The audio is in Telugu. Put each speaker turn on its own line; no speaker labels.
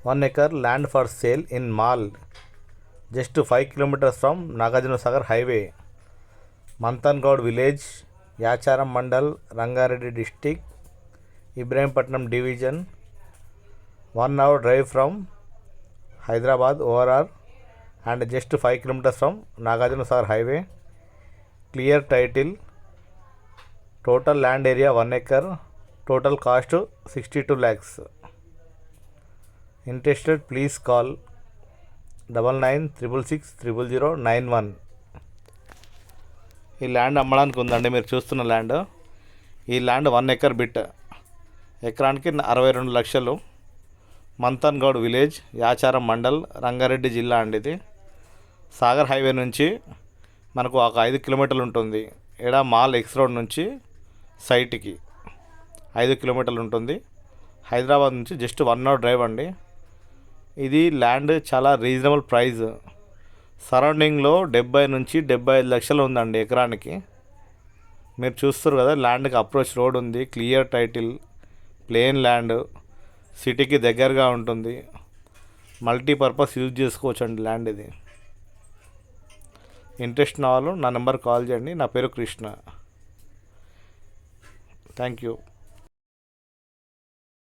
1 acre land for sale in Mall, just 5 kilometers from Nagarjunasagar Highway, Mantangod village, Yacharam Mandal, Rangareddy district, Ibrahimpatnam division, 1 hour drive from Hyderabad ORR and just 5 kilometers from Nagarjunasagar Highway. Clear title. Total land area 1 acre. Total cost 62 lakhs. Interested, please call 9966600091. ఈ ల్యాండ్ అమ్మడానికి ఉందండి. మీరు చూస్తున్న ల్యాండ్, ఈ ల్యాండ్ 1 acre బిట్, ఎకరానికి 62 లక్షలు. మంతన్గౌడ్ విలేజ్, యాచారం మండల్, రంగారెడ్డి జిల్లా అండి. ఇది సాగర్ హైవే నుంచి మనకు ఒక 5 కిలోమీటర్లు ఉంటుంది. ఇక్కడ మాల్ ఎక్స్ రోడ్ నుంచి సైట్కి 5 కిలోమీటర్లు ఉంటుంది. హైదరాబాద్ నుంచి జస్ట్ 1 అవర్ డ్రైవ్ అండి. ఇది ల్యాండ్ చాలా రీజనబుల్ ప్రైస్. సరౌండింగ్లో 70 నుంచి 75 లక్షలు ఉందండి ఎకరానికి. మీరు చూస్తారు కదా, ల్యాండ్కి అప్రోచ్ రోడ్ ఉంది, క్లియర్ టైటిల్, ప్లేన్ ల్యాండ్, సిటీకి దగ్గరగా ఉంటుంది, మల్టీపర్పస్ యూజ్ చేసుకోవచ్చు అండి ల్యాండ్ ఇది. ఇంట్రెస్ట్ ఉన్న వాళ్ళు నా నెంబర్ కాల్ చేయండి. నా పేరు కృష్ణ. Thank you.